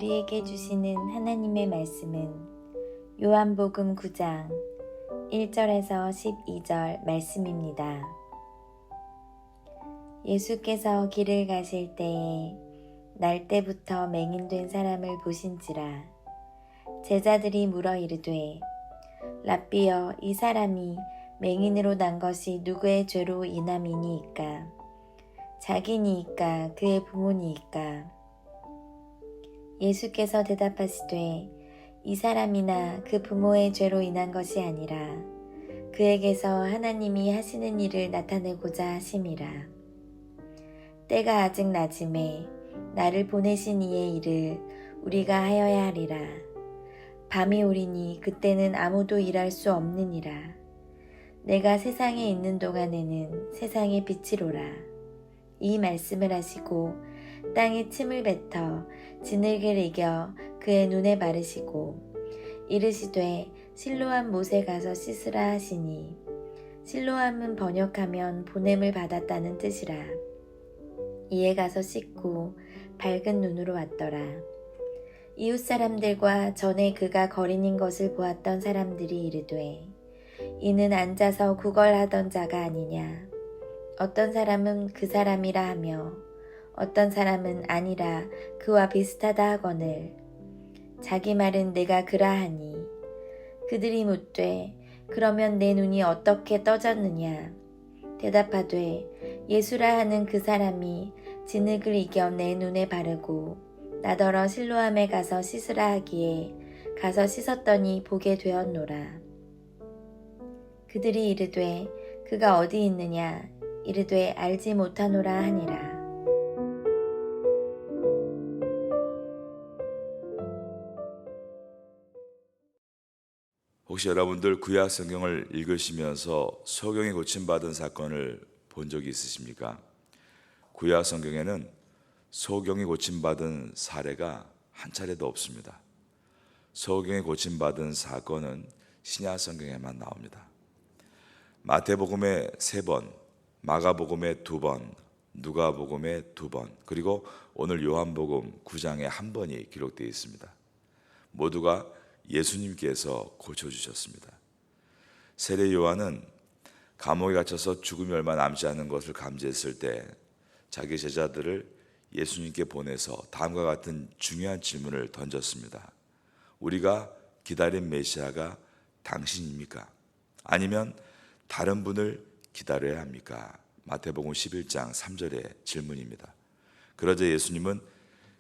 우리에게 주시는 하나님의 말씀은 요한복음 9장 1절에서 12절 말씀입니다. 예수께서 길을 가실 때에 날 때부터 맹인된 사람을 보신지라. 제자들이 물어 이르되 랍비여, 이 사람이 맹인으로 난 것이 누구의 죄로 인함이니이까? 자기니이까 그의 부모니이까? 예수께서 대답하시되 이 사람이나 그 부모의 죄로 인한 것이 아니라 그에게서 하나님이 하시는 일을 나타내고자 하심이라. 때가 아직 낮음에 나를 보내신 이의 일을 우리가 하여야 하리라. 밤이 오리니 그때는 아무도 일할 수 없느니라. 내가 세상에 있는 동안에는 세상의 빛이로라. 이 말씀을 하시고 땅에 침을 뱉어 진흙을 이겨 그의 눈에 바르시고 이르시되 실로암 못에 가서 씻으라 하시니, 실로암은 번역하면 보냄을 받았다는 뜻이라. 이에 가서 씻고 밝은 눈으로 왔더라. 이웃 사람들과 전에 그가 거린인 것을 보았던 사람들이 이르되 이는 앉아서 구걸하던 자가 아니냐. 어떤 사람은 그 사람이라 하며 어떤 사람은 아니라 그와 비슷하다 하거늘 자기 말은 내가 그라하니. 그들이 묻되 그러면 내 눈이 어떻게 떠졌느냐. 대답하되 예수라 하는 그 사람이 진흙을 이겨 내 눈에 바르고 나더러 실로암에 가서 씻으라 하기에 가서 씻었더니 보게 되었노라. 그들이 이르되 그가 어디 있느냐. 이르되 알지 못하노라 하니라. 혹시 여러분들 구약 성경을 읽으시면서 소경이 고침받은 사건을 본 적이 있으십니까? 구약 성경에는 소경이 고침받은 사례가 한 차례도 없습니다. 소경이 고침받은 사건은 신약 성경에만 나옵니다. 마태복음에 3번, 마가복음에 2번, 누가복음에 2번, 그리고 오늘 요한복음 9장에 1번이 기록되어 있습니다. 모두가 예수님께서 고쳐주셨습니다. 세례 요한은 감옥에 갇혀서 죽음이 얼마 남지 않은 것을 감지했을 때 자기 제자들을 예수님께 보내서 다음과 같은 중요한 질문을 던졌습니다. 우리가 기다린 메시아가 당신입니까? 아니면 다른 분을 기다려야 합니까? 마태복음 11장 3절의 질문입니다. 그러자 예수님은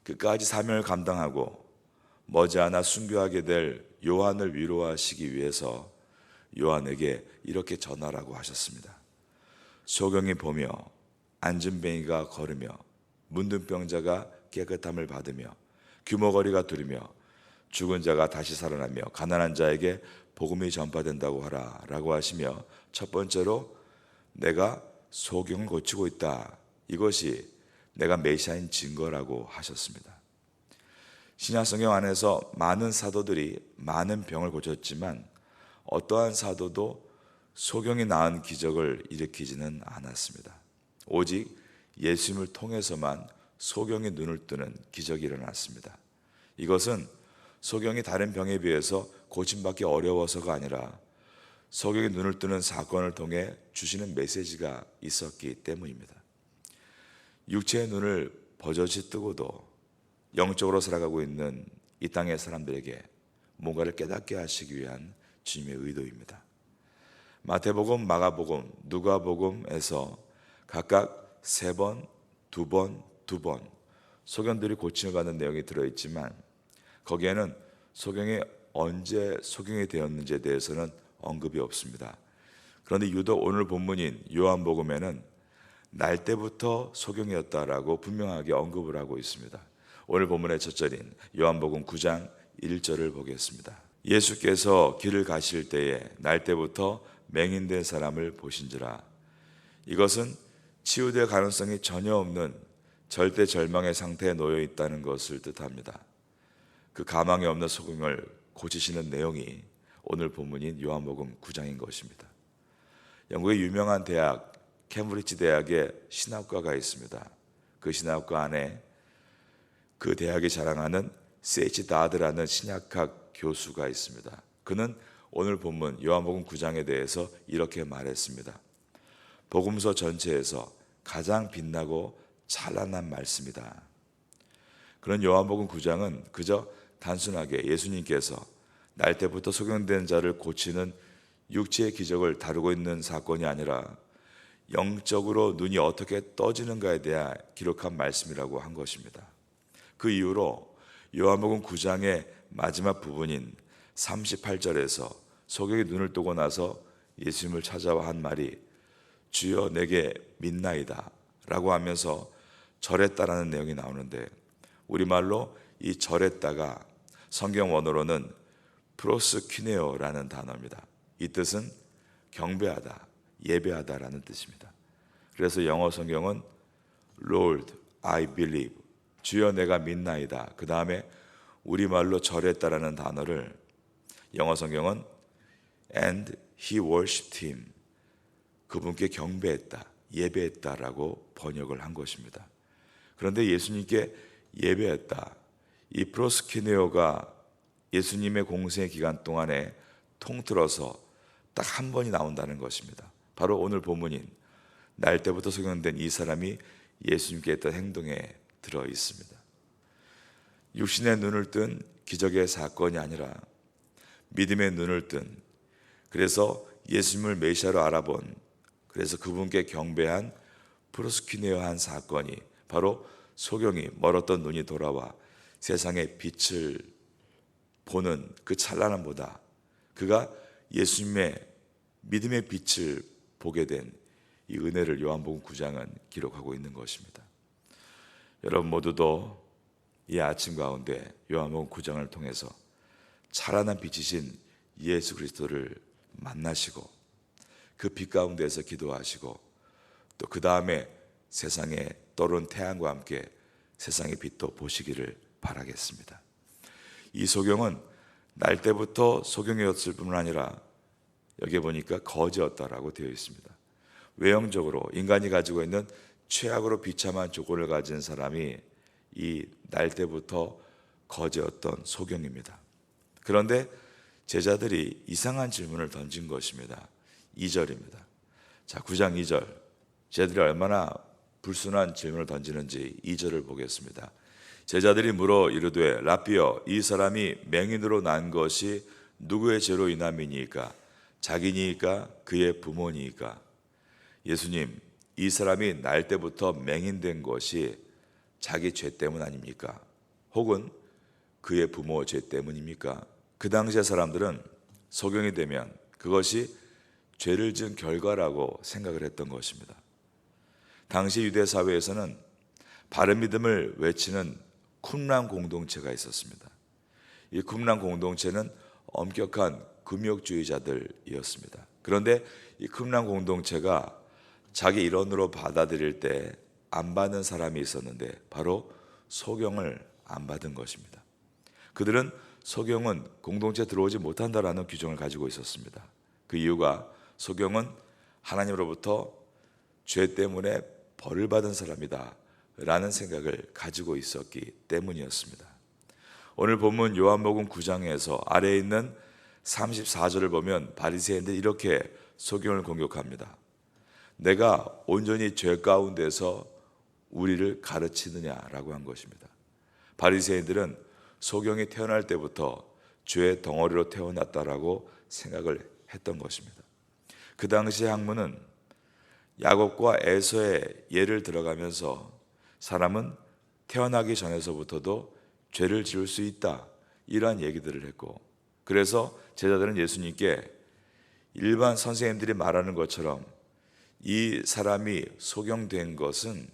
끝까지 사명을 감당하고 머지않아 순교하게 될 요한을 위로하시기 위해서 요한에게 이렇게 전하라고 하셨습니다. 소경이 보며 안진뱅이가 걸으며 문둥병자가 깨끗함을 받으며 규모거리가 두르며 죽은 자가 다시 살아나며 가난한 자에게 복음이 전파된다고 하라 라고 하시며 첫 번째로 내가 소경을 고치고 있다. 이것이 내가 메시아인 증거라고 하셨습니다. 신약 성경 안에서 많은 사도들이 많은 병을 고쳤지만 어떠한 사도도 소경이 나은 기적을 일으키지는 않았습니다. 오직 예수님을 통해서만 소경이 눈을 뜨는 기적이 일어났습니다. 이것은 소경이 다른 병에 비해서 고침받기 어려워서가 아니라 소경이 눈을 뜨는 사건을 통해 주시는 메시지가 있었기 때문입니다. 육체의 눈을 버젓이 뜨고도 영적으로 살아가고 있는 이 땅의 사람들에게 뭔가를 깨닫게 하시기 위한 주님의 의도입니다. 마태복음, 마가복음, 누가복음에서 각각 3번, 2번, 2번 소경들이 고침을 받는 내용이 들어있지만 거기에는 소경이 언제 소경이 되었는지에 대해서는 언급이 없습니다. 그런데 유독 오늘 본문인 요한복음에는 날 때부터 소경이었다라고 분명하게 언급을 하고 있습니다. 오늘 본문의 첫 절인 요한복음 9장 1절을 보겠습니다. 예수께서 길을 가실 때에 날 때부터 맹인된 사람을 보신지라. 이것은 치유될 가능성이 전혀 없는 절대 절망의 상태에 놓여 있다는 것을 뜻합니다. 그 가망이 없는 소경을 고치시는 내용이 오늘 본문인 요한복음 9장인 것입니다. 영국의 유명한 대학 캠브리지 대학에 신학과가 있습니다. 그 신학과 안에 그 대학이 자랑하는 세이치 다드라는 신약학 교수가 있습니다. 그는 오늘 본문 요한복음 9장에 대해서 이렇게 말했습니다. 복음서 전체에서 가장 빛나고 찬란한 말씀이다. 그런 요한복음 9장은 그저 단순하게 예수님께서 날 때부터 소경된 자를 고치는 육체의 기적을 다루고 있는 사건이 아니라 영적으로 눈이 어떻게 떠지는가에 대해 기록한 말씀이라고 한 것입니다. 그 이후로 요한복음 9장의 마지막 부분인 38절에서 소경이 눈을 뜨고 나서 예수님을 찾아와 한 말이 주여 내게 믿나이다 라고 하면서 절했다라는 내용이 나오는데, 우리말로 이 절했다가 성경 원어로는 프로스퀴네오라는 단어입니다. 이 뜻은 경배하다, 예배하다라는 뜻입니다. 그래서 영어 성경은 Lord, I believe, 주여 내가 믿나이다. 그 다음에 우리말로 절했다라는 단어를 영어 성경은 And he worshipped him, 그분께 경배했다, 예배했다라고 번역을 한 것입니다. 그런데 예수님께 예배했다, 이 프로스키네오가 예수님의 공생의 기간 동안에 통틀어서 딱 한 번이 나온다는 것입니다. 바로 오늘 본문인 날 때부터 소경된 이 사람이 예수님께 했던 행동에 들어 있습니다. 육신의 눈을 뜬 기적의 사건이 아니라 믿음의 눈을 뜬, 그래서 예수님을 메시아로 알아본, 그래서 그분께 경배한 프로스키네오 한 사건이 바로 소경이 멀었던 눈이 돌아와 세상의 빛을 보는 그 찬란함보다 그가 예수님의 믿음의 빛을 보게 된 이 은혜를 요한복음 9장은 기록하고 있는 것입니다. 여러분 모두도 이 아침 가운데 요한복음 9장을 통해서 찬란한 빛이신 예수 그리스도를 만나시고 그 빛 가운데서 기도하시고 또 그 다음에 세상에 떠오른 태양과 함께 세상의 빛도 보시기를 바라겠습니다. 이 소경은 날 때부터 소경이었을 뿐만 아니라 여기 보니까 거지였다라고 되어 있습니다. 외형적으로 인간이 가지고 있는 최악으로 비참한 조건을 가진 사람이 이 날 때부터 거지였던 소경입니다. 그런데 제자들이 이상한 질문을 던진 것입니다. 2절입니다. 자, 9장 2절. 제자들이 얼마나 불순한 질문을 던지는지 2절을 보겠습니다. 제자들이 물어 이르되 라삐여, 이 사람이 맹인으로 난 것이 누구의 죄로 인함이니까? 자기니까 그의 부모니까? 예수님, 이 사람이 날 때부터 맹인된 것이 자기 죄 때문 아닙니까? 혹은 그의 부모 죄 때문입니까? 그 당시의 사람들은 소경이 되면 그것이 죄를 지은 결과라고 생각을 했던 것입니다. 당시 유대 사회에서는 바른 믿음을 외치는 쿰란 공동체가 있었습니다. 이 쿰란 공동체는 엄격한 금욕주의자들이었습니다. 그런데 이 쿰란 공동체가 자기 일원으로 받아들일 때 안 받는 사람이 있었는데 바로 소경을 안 받은 것입니다. 그들은 소경은 공동체에 들어오지 못한다라는 규정을 가지고 있었습니다. 그 이유가 소경은 하나님으로부터 죄 때문에 벌을 받은 사람이다 라는 생각을 가지고 있었기 때문이었습니다. 오늘 본문 요한복음 9장에서 아래에 있는 34절을 보면 바리새인들이 이렇게 소경을 공격합니다. 내가 온전히 죄 가운데서 우리를 가르치느냐라고 한 것입니다. 바리새인들은 소경이 태어날 때부터 죄의 덩어리로 태어났다라고 생각을 했던 것입니다. 그 당시 학문은 야곱과 에서의 예를 들어가면서 사람은 태어나기 전에서부터도 죄를 지을 수 있다, 이러한 얘기들을 했고, 그래서 제자들은 예수님께 일반 선생님들이 말하는 것처럼 이 사람이 소경된 것은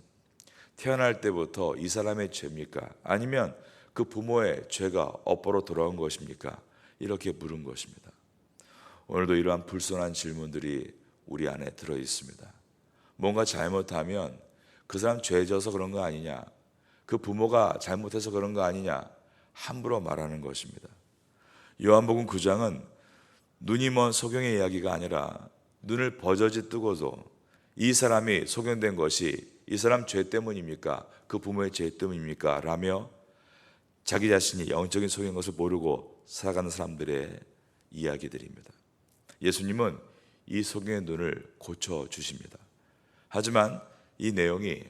태어날 때부터 이 사람의 죄입니까? 아니면 그 부모의 죄가 업보로 돌아온 것입니까? 이렇게 물은 것입니다. 오늘도 이러한 불순한 질문들이 우리 안에 들어 있습니다. 뭔가 잘못하면 그 사람 죄 져서 그런 거 아니냐, 그 부모가 잘못해서 그런 거 아니냐, 함부로 말하는 것입니다. 요한복음 9장은 눈이 먼 소경의 이야기가 아니라 눈을 버저지 뜨고도 이 사람이 소경된 것이 이 사람 죄 때문입니까? 그 부모의 죄 때문입니까? 라며 자기 자신이 영적인 소경인 것을 모르고 살아가는 사람들의 이야기들입니다. 예수님은 이 소경의 눈을 고쳐주십니다. 하지만 이 내용이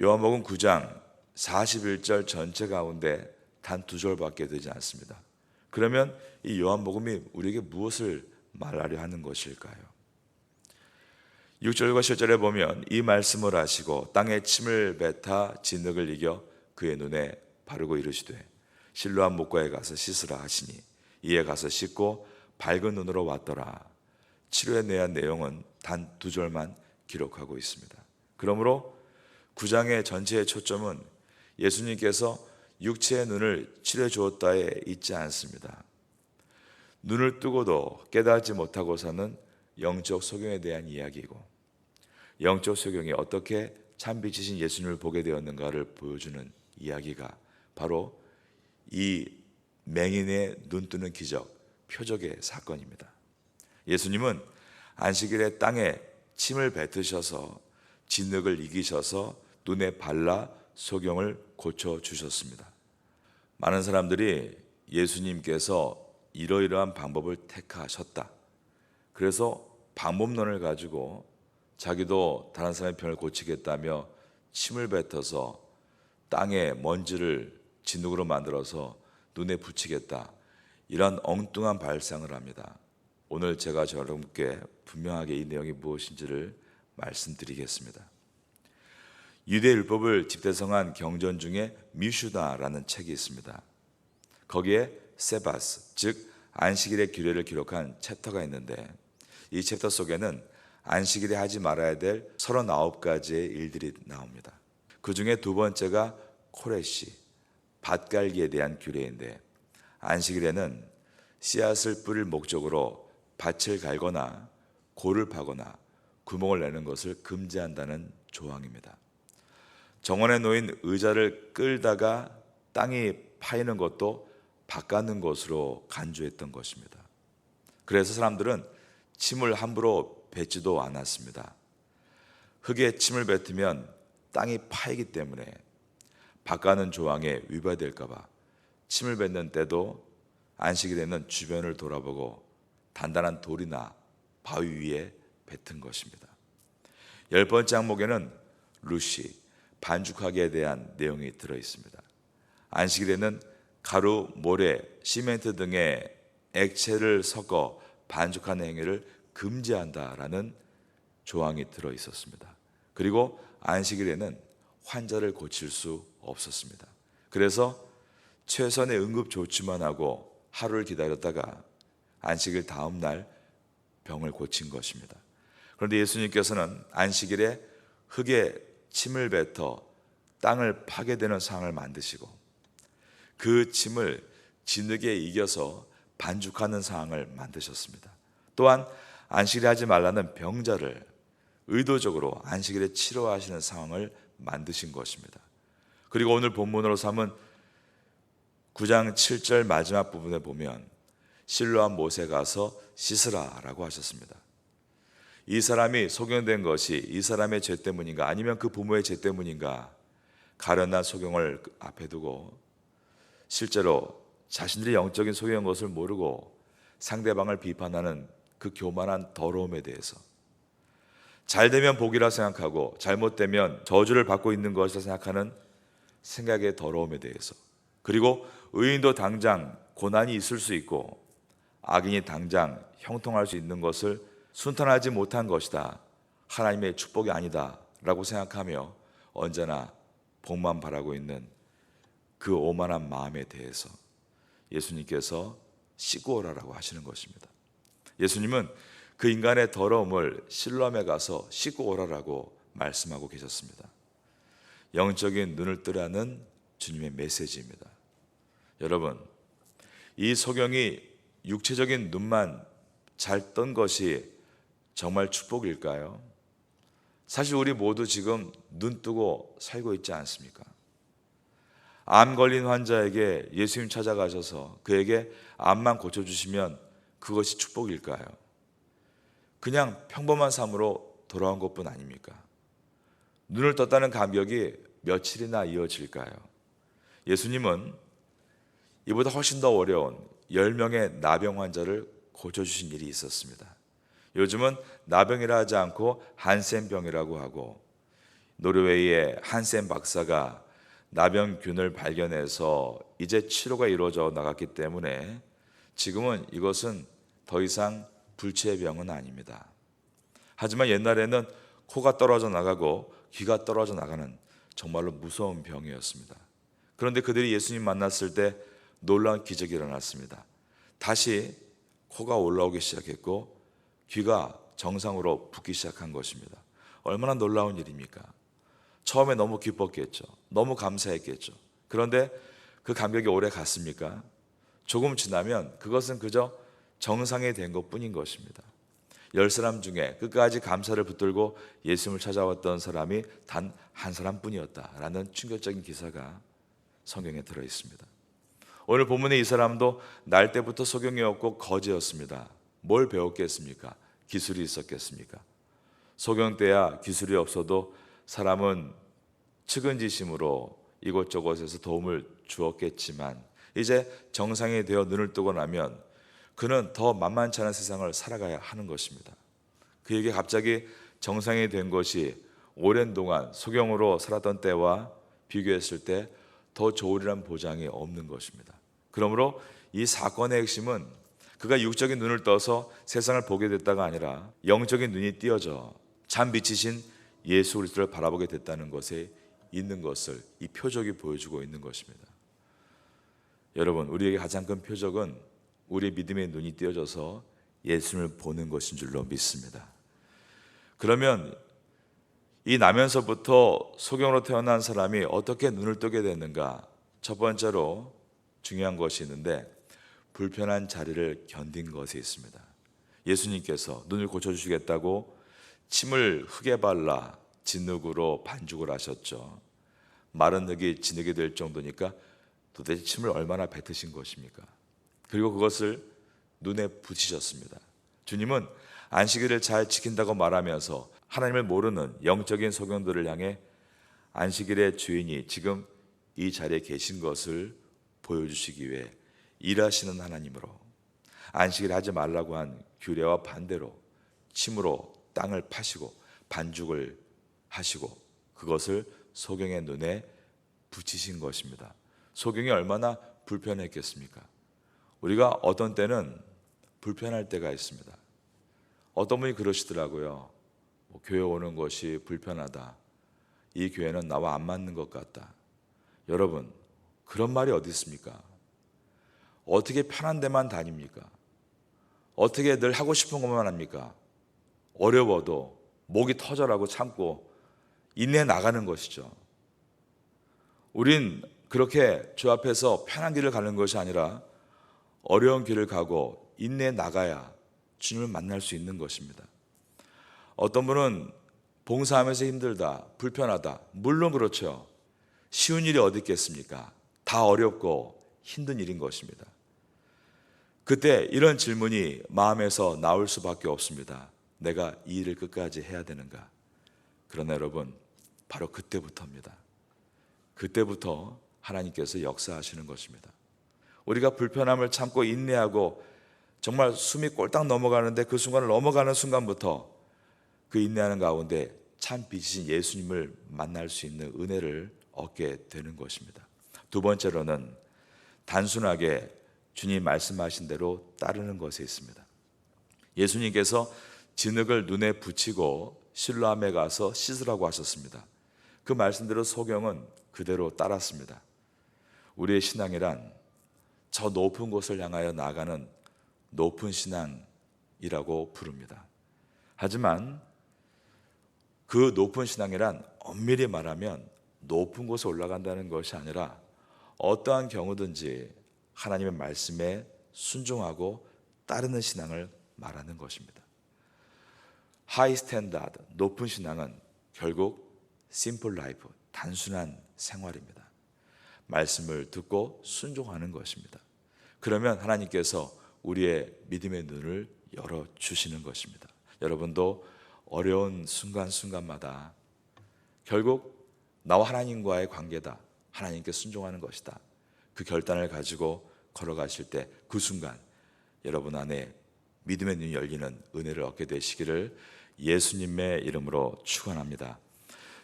요한복음 9장 41절 전체 가운데 단 2절밖에 되지 않습니다. 그러면 이 요한복음이 우리에게 무엇을 말하려 하는 것일까요? 6절과 7절에 보면 이 말씀을 하시고 땅에 침을 뱉어 진흙을 이겨 그의 눈에 바르고 이르시되 실로암 목가에 가서 씻으라 하시니 이에 가서 씻고 밝은 눈으로 왔더라. 치료에 대한 내용은 단 2절만 기록하고 있습니다. 그러므로 9장의 전체의 초점은 예수님께서 육체의 눈을 치료해 주었다에 있지 않습니다. 눈을 뜨고도 깨닫지 못하고 사는 영적 소경에 대한 이야기이고, 영적 소경이 어떻게 참빛이신 예수님을 보게 되었는가를 보여주는 이야기가 바로 이 맹인의 눈 뜨는 기적, 표적의 사건입니다. 예수님은 안식일에 땅에 침을 뱉으셔서 진흙을 이기셔서 눈에 발라 소경을 고쳐주셨습니다. 많은 사람들이 예수님께서 이러이러한 방법을 택하셨다, 그래서 방법론을 가지고 자기도 다른 사람의 병을 고치겠다며 침을 뱉어서 땅에 먼지를 진흙으로 만들어서 눈에 붙이겠다, 이런 엉뚱한 발상을 합니다. 오늘 제가 여러분께 분명하게 이 내용이 무엇인지를 말씀드리겠습니다. 유대 율법을 집대성한 경전 중에 미슈다라는 책이 있습니다. 거기에 세바스, 즉 안식일의 규례를 기록한 챕터가 있는데, 이 챕터 속에는 안식일에 하지 말아야 될 39가지의 일들이 나옵니다. 그 중에 두 번째가 코레시, 밭갈기에 대한 규례인데, 안식일에는 씨앗을 뿌릴 목적으로 밭을 갈거나 골을 파거나 구멍을 내는 것을 금지한다는 조항입니다. 정원에 놓인 의자를 끌다가 땅이 파이는 것도 바꾸는 것으로 간주했던 것입니다. 그래서 사람들은 침을 함부로 뱉지도 않았습니다. 흙에 침을 뱉으면 땅이 파이기 때문에 바꾸는 조항에 위반될까 봐 침을 뱉는 때도 안식일에는 주변을 돌아보고 단단한 돌이나 바위 위에 뱉은 것입니다. 10번째 항목에는 루시, 반죽하기에 대한 내용이 들어 있습니다. 안식일에는 가루, 모래, 시멘트 등의 액체를 섞어 반죽하는 행위를 금지한다라는 조항이 들어 있었습니다. 그리고 안식일에는 환자를 고칠 수 없었습니다. 그래서 최선의 응급 조치만 하고 하루를 기다렸다가 안식일 다음 날 병을 고친 것입니다. 그런데 예수님께서는 안식일에 흙에 침을 뱉어 땅을 파게 되는 상황을 만드시고 그 침을 진흙에 이겨서 반죽하는 상황을 만드셨습니다. 또한 안식일에 하지 말라는 병자를 의도적으로 안식일에 치료하시는 상황을 만드신 것입니다. 그리고 오늘 본문으로 삼은 9장 7절 마지막 부분에 보면 실로암 못에 가서 씻으라 라고 하셨습니다. 이 사람이 소경된 것이 이 사람의 죄 때문인가 아니면 그 부모의 죄 때문인가, 가련한 소경을 앞에 두고 실제로 자신들이 영적인 소경인 것을 모르고 상대방을 비판하는 그 교만한 더러움에 대해서, 잘 되면 복이라 생각하고 잘못되면 저주를 받고 있는 것이라 생각하는 생각의 더러움에 대해서, 그리고 의인도 당장 고난이 있을 수 있고 악인이 당장 형통할 수 있는 것을 순탄하지 못한 것이다, 하나님의 축복이 아니다 라고 생각하며 언제나 복만 바라고 있는 그 오만한 마음에 대해서 예수님께서 씻고 오라라고 하시는 것입니다. 예수님은 그 인간의 더러움을 실로암에 가서 씻고 오라라고 말씀하고 계셨습니다. 영적인 눈을 뜨라는 주님의 메시지입니다. 여러분, 이 소경이 육체적인 눈만 잘 뜬 것이 정말 축복일까요? 사실 우리 모두 지금 눈 뜨고 살고 있지 않습니까? 암 걸린 환자에게 예수님 찾아가셔서 그에게 암만 고쳐주시면 그것이 축복일까요? 그냥 평범한 삶으로 돌아온 것뿐 아닙니까? 눈을 떴다는 감격이 며칠이나 이어질까요? 예수님은 이보다 훨씬 더 어려운 10명의 나병 환자를 고쳐주신 일이 있었습니다. 요즘은 나병이라 하지 않고 한센병이라고 하고, 노르웨이의 한센 박사가 나병균을 발견해서 이제 치료가 이루어져 나갔기 때문에 지금은 이것은 더 이상 불치의 병은 아닙니다. 하지만 옛날에는 코가 떨어져 나가고 귀가 떨어져 나가는 정말로 무서운 병이었습니다. 그런데 그들이 예수님 만났을 때 놀라운 기적이 일어났습니다. 다시 코가 올라오기 시작했고 귀가 정상으로 붓기 시작한 것입니다. 얼마나 놀라운 일입니까? 처음에 너무 기뻤겠죠. 너무 감사했겠죠. 그런데 그 감격이 오래 갔습니까? 조금 지나면 그것은 그저 정상이 된 것뿐인 것입니다. 10사람 중에 끝까지 감사를 붙들고 예수님을 찾아왔던 사람이 단 한 사람뿐이었다라는 충격적인 기사가 성경에 들어 있습니다. 오늘 본문의 이 사람도 날 때부터 소경이었고 거지였습니다. 뭘 배웠겠습니까? 기술이 있었겠습니까? 소경 때야 기술이 없어도 사람은 측은지심으로 이곳저곳에서 도움을 주었겠지만 이제 정상이 되어 눈을 뜨고 나면 그는 더 만만치 않은 세상을 살아가야 하는 것입니다. 그에게 갑자기 정상이 된 것이 오랜 동안 소경으로 살았던 때와 비교했을 때 더 좋으리란 보장이 없는 것입니다. 그러므로 이 사건의 핵심은 그가 육적인 눈을 떠서 세상을 보게 됐다가 아니라 영적인 눈이 띄어져 참 빛이신 예수 그리스도를 바라보게 됐다는 것에 있는 것을 이 표적이 보여주고 있는 것입니다. 여러분, 우리에게 가장 큰 표적은 우리의 믿음의 눈이 띄어져서 예수님을 보는 것인 줄로 믿습니다. 그러면 이 나면서부터 소경으로 태어난 사람이 어떻게 눈을 뜨게 됐는가? 첫 번째로 중요한 것이 있는데 불편한 자리를 견딘 것이 있습니다. 예수님께서 눈을 고쳐주시겠다고 침을 흙에 발라 진흙으로 반죽을 하셨죠. 마른 흙이 진흙이 될 정도니까 도대체 침을 얼마나 뱉으신 것입니까? 그리고 그것을 눈에 붙이셨습니다. 주님은 안식일을 잘 지킨다고 말하면서 하나님을 모르는 영적인 소경들을 향해 안식일의 주인이 지금 이 자리에 계신 것을 보여주시기 위해 일하시는 하나님으로 안식일 하지 말라고 한 규례와 반대로 침으로 땅을 파시고 반죽을 하시고 그것을 소경의 눈에 붙이신 것입니다. 소경이 얼마나 불편했겠습니까? 우리가 어떤 때는 불편할 때가 있습니다. 어떤 분이 그러시더라고요. 교회 오는 것이 불편하다. 이 교회는 나와 안 맞는 것 같다. 여러분, 그런 말이 어디 있습니까? 어떻게 편한 데만 다닙니까? 어떻게 늘 하고 싶은 것만 합니까? 어려워도 목이 터져라고 참고 인내 나가는 것이죠. 우린 그렇게 주 앞에서 편한 길을 가는 것이 아니라 어려운 길을 가고 인내 나가야 주님을 만날 수 있는 것입니다. 어떤 분은 봉사하면서 힘들다, 불편하다. 물론 그렇죠. 쉬운 일이 어디 있겠습니까? 다 어렵고 힘든 일인 것입니다. 그때 이런 질문이 마음에서 나올 수밖에 없습니다. 내가 이 일을 끝까지 해야 되는가? 그러나 여러분, 바로 그때부터입니다. 그때부터 하나님께서 역사하시는 것입니다. 우리가 불편함을 참고 인내하고 정말 숨이 꼴딱 넘어가는데 그 순간을 넘어가는 순간부터 그 인내하는 가운데 참 빛이신 예수님을 만날 수 있는 은혜를 얻게 되는 것입니다. 두 번째로는 단순하게 주님 말씀하신 대로 따르는 것에 있습니다. 예수님께서 진흙을 눈에 붙이고 실로암에 가서 씻으라고 하셨습니다. 그 말씀대로 소경은 그대로 따랐습니다. 우리의 신앙이란 저 높은 곳을 향하여 나아가는 높은 신앙이라고 부릅니다. 하지만 그 높은 신앙이란 엄밀히 말하면 높은 곳에 올라간다는 것이 아니라 어떠한 경우든지 하나님의 말씀에 순종하고 따르는 신앙을 말하는 것입니다. 하이 스탠다드, 높은 신앙은 결국 심플 라이프, 단순한 생활입니다. 말씀을 듣고 순종하는 것입니다. 그러면 하나님께서 우리의 믿음의 눈을 열어주시는 것입니다. 여러분도 어려운 순간순간마다 결국 나와 하나님과의 관계다, 하나님께 순종하는 것이다. 그 결단을 가지고 걸어가실 때 그 순간 여러분 안에 믿음의 눈이 열리는 은혜를 얻게 되시기를 예수님의 이름으로 축원합니다.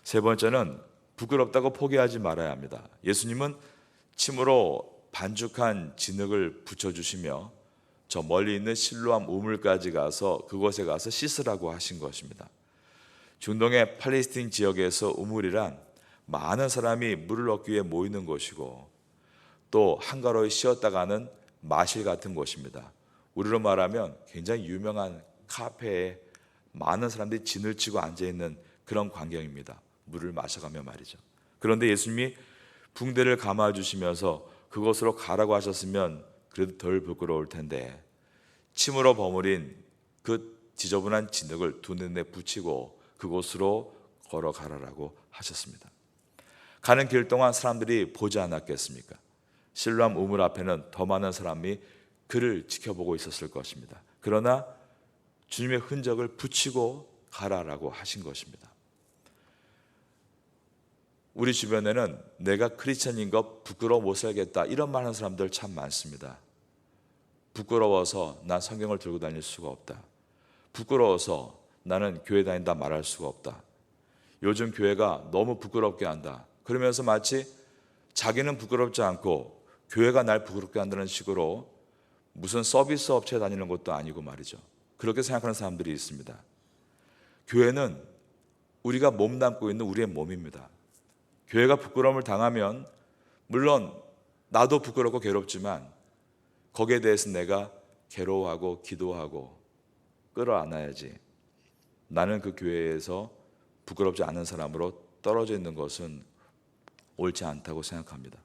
세 번째는 부끄럽다고 포기하지 말아야 합니다. 예수님은 침으로 반죽한 진흙을 붙여주시며 저 멀리 있는 실로암 우물까지 가서 그곳에 가서 씻으라고 하신 것입니다. 중동의 팔레스틴 지역에서 우물이란 많은 사람이 물을 얻기 위해 모이는 곳이고 또 한가로이 쉬었다가는 마실 같은 곳입니다. 우리로 말하면 굉장히 유명한 카페에 많은 사람들이 진을 치고 앉아있는 그런 광경입니다. 물을 마셔가며 말이죠. 그런데 예수님이 붕대를 감아주시면서 그곳으로 가라고 하셨으면 그래도 덜 부끄러울 텐데 침으로 버무린 그 지저분한 진흙을 두 눈에 붙이고 그곳으로 걸어가라라고 하셨습니다. 가는 길 동안 사람들이 보지 않았겠습니까? 실로암 우물 앞에는 더 많은 사람이 그를 지켜보고 있었을 것입니다. 그러나 주님의 흔적을 붙이고 가라라고 하신 것입니다. 우리 주변에는 내가 크리스천인 것 부끄러워 못 살겠다 이런 말 하는 사람들 참 많습니다. 부끄러워서 난 성경을 들고 다닐 수가 없다. 부끄러워서 나는 교회 다닌다 말할 수가 없다. 요즘 교회가 너무 부끄럽게 한다. 그러면서 마치 자기는 부끄럽지 않고 교회가 날 부끄럽게 한다는 식으로 무슨 서비스 업체에 다니는 것도 아니고 말이죠. 그렇게 생각하는 사람들이 있습니다. 교회는 우리가 몸담고 있는 우리의 몸입니다. 교회가 부끄러움을 당하면 물론 나도 부끄럽고 괴롭지만 거기에 대해서 내가 괴로워하고 기도하고 끌어안아야지. 나는 그 교회에서 부끄럽지 않은 사람으로 떨어져 있는 것은 옳지 않다고 생각합니다.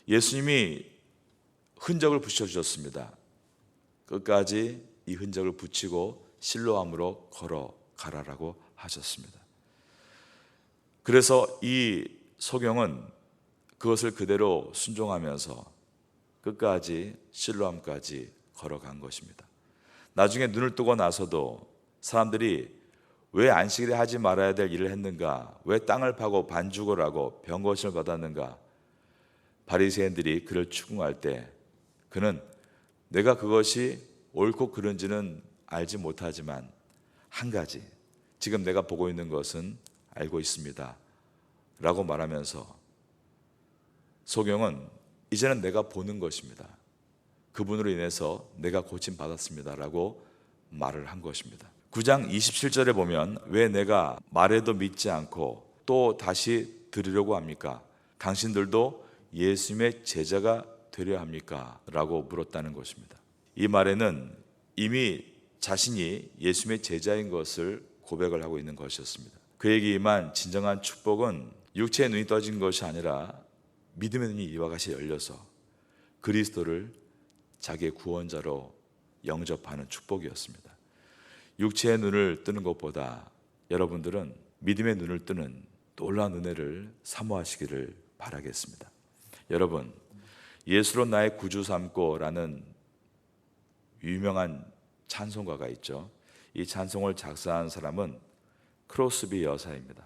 예수님이 흔적을 붙여주셨습니다. 끝까지 이 흔적을 붙이고 실로암으로 걸어가라라고 하셨습니다. 그래서 이 소경은 그것을 그대로 순종하면서 끝까지 실로암까지 걸어간 것입니다. 나중에 눈을 뜨고 나서도 사람들이 왜 안식일에 하지 말아야 될 일을 했는가? 왜 땅을 파고 반죽을 하고 병거신을 받았는가? 바리새인들이 그를 추궁할 때 그는 내가 그것이 옳고 그른지는 알지 못하지만 한 가지 지금 내가 보고 있는 것은 알고 있습니다 라고 말하면서 소경은 이제는 내가 보는 것입니다. 그분으로 인해서 내가 고침받았습니다 라고 말을 한 것입니다. 9장 27절에 보면 왜 내가 말해도 믿지 않고 또 다시 들으려고 합니까? 당신들도 예수님의 제자가 되려 합니까? 라고 물었다는 것입니다. 이 말에는 이미 자신이 예수님의 제자인 것을 고백을 하고 있는 것이었습니다. 그에게 임한 진정한 축복은 육체의 눈이 떠진 것이 아니라 믿음의 눈이 이와 같이 열려서 그리스도를 자기의 구원자로 영접하는 축복이었습니다. 육체의 눈을 뜨는 것보다 여러분들은 믿음의 눈을 뜨는 놀라운 은혜를 사모하시기를 바라겠습니다. 여러분, 예수로 나의 구주 삼고라는 유명한 찬송가가 있죠. 이 찬송을 작사한 사람은 크로스비 여사입니다.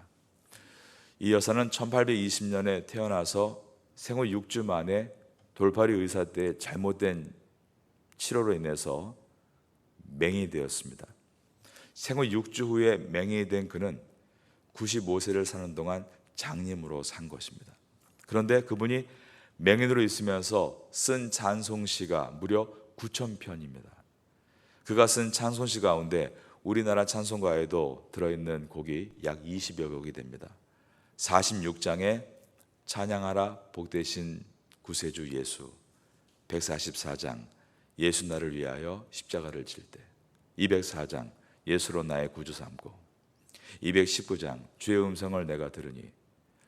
이 여사는 1820년에 태어나서 생후 6주 만에 돌팔이 의사 때 잘못된 치료로 인해서 맹인이 되었습니다. 생후 6주 후에 맹인이 된 그는 95세를 사는 동안 장님으로 산 것입니다. 그런데 그분이 맹인으로 있으면서 쓴 찬송시가 무려 9,000편입니다. 그가 쓴 찬송시 가운데 우리나라 찬송가에도 들어있는 곡이 약 20여 곡이 됩니다. 46장에 찬양하라 복되신 구세주 예수, 144장 예수 나를 위하여 십자가를 질 때, 204장 예수로 나의 구주 삼고, 219장 주의 음성을 내가 들으니,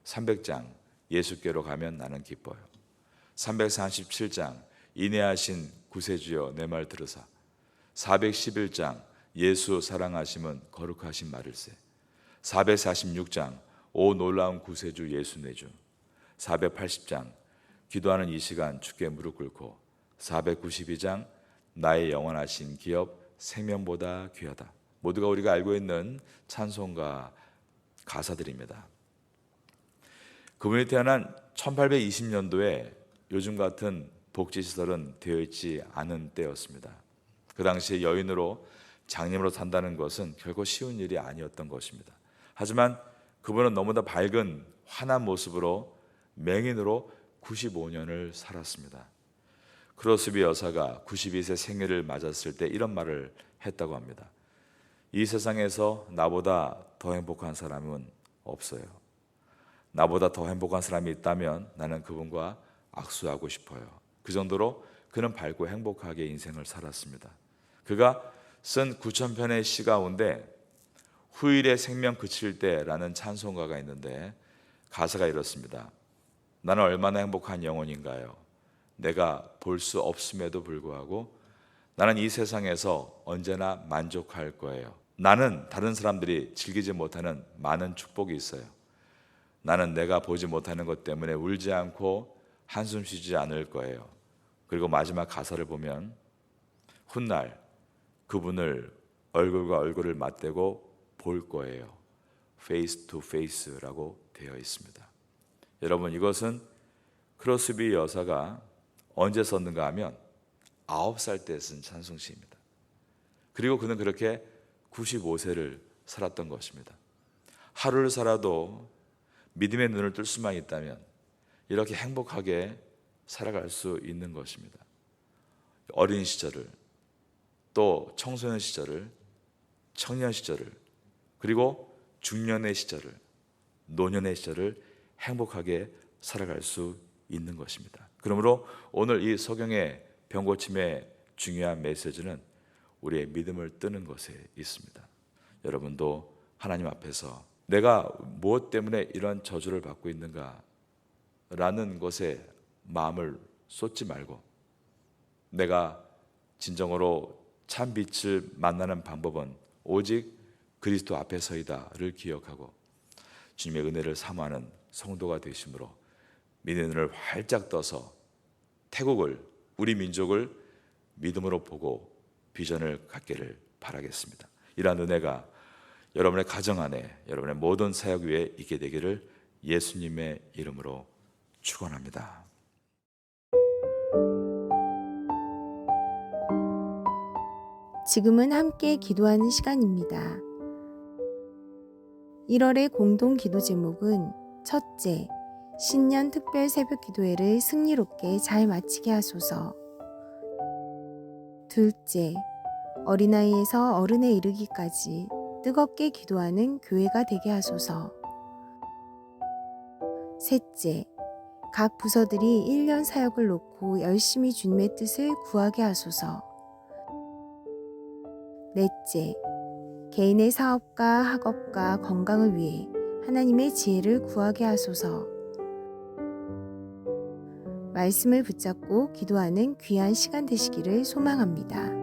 300장 예수께로 가면 나는 기뻐요, 347장 인애하신 구세주여 내 말 들으사, 411장 예수 사랑하심은 거룩하신 말일세, 446장 오 놀라운 구세주 예수 내주, 480장 기도하는 이 시간 주께 무릎 꿇고, 492장 나의 영원하신 기업 생명보다 귀하다. 모두가 우리가 알고 있는 찬송가 가사들입니다. 그분이 태어난 1820년도에 요즘 같은 복지시설은 되어 있지 않은 때였습니다. 그 당시에 여인으로 장님으로 산다는 것은 결코 쉬운 일이 아니었던 것입니다. 하지만 그분은 너무나 밝은 환한 모습으로 맹인으로 95년을 살았습니다. 크로스비 여사가 92세 생일을 맞았을 때 이런 말을 했다고 합니다. 이 세상에서 나보다 더 행복한 사람은 없어요. 나보다 더 행복한 사람이 있다면 나는 그분과 악수하고 싶어요. 그 정도로 그는 밝고 행복하게 인생을 살았습니다. 그가 쓴 9,000편의 시 가운데 후일의 생명 그칠 때라는 찬송가가 있는데 가사가 이렇습니다. 나는 얼마나 행복한 영혼인가요? 내가 볼 수 없음에도 불구하고 나는 이 세상에서 언제나 만족할 거예요. 나는 다른 사람들이 즐기지 못하는 많은 축복이 있어요. 나는 내가 보지 못하는 것 때문에 울지 않고 한숨 쉬지 않을 거예요. 그리고 마지막 가사를 보면 훗날 그분을 얼굴과 얼굴을 맞대고 볼 거예요. face to face라고 되어 있습니다. 여러분, 이것은 크로스비 여사가 언제 썼는가 하면 9살 때 쓴 찬송시입니다. 그리고 그는 그렇게 95세를 살았던 것입니다. 하루를 살아도 믿음의 눈을 뜰 수만 있다면 이렇게 행복하게 살아갈 수 있는 것입니다. 어린 시절을, 또 청소년 시절을, 청년 시절을, 그리고 중년의 시절을, 노년의 시절을 행복하게 살아갈 수 있는 것입니다. 그러므로 오늘 이 성경의 병고침의 중요한 메시지는 우리의 믿음을 뜨는 것에 있습니다. 여러분도 하나님 앞에서 내가 무엇 때문에 이런 저주를 받고 있는가 라는 것에 마음을 쏟지 말고 내가 진정으로 참 빛을 만나는 방법은 오직 그리스도 앞에 서이다를 기억하고 주님의 은혜를 사모하는 성도가 되심으로 믿는 눈을 활짝 떠서 태국을, 우리 민족을 믿음으로 보고 비전을 갖기를 바라겠습니다. 이러한 은혜가 여러분의 가정 안에, 여러분의 모든 사역 위에 있게 되기를 예수님의 이름으로 축원합니다. 지금은 함께 기도하는 시간입니다. 1월의 공동 기도 제목은 첫째, 신년 특별 새벽 기도회를 승리롭게 잘 마치게 하소서. 둘째, 어린아이에서 어른에 이르기까지 뜨겁게 기도하는 교회가 되게 하소서. 셋째, 각 부서들이 1년 사역을 놓고 열심히 주님의 뜻을 구하게 하소서. 넷째, 개인의 사업과 학업과 건강을 위해 하나님의 지혜를 구하게 하소서. 말씀을 붙잡고 기도하는 귀한 시간 되시기를 소망합니다.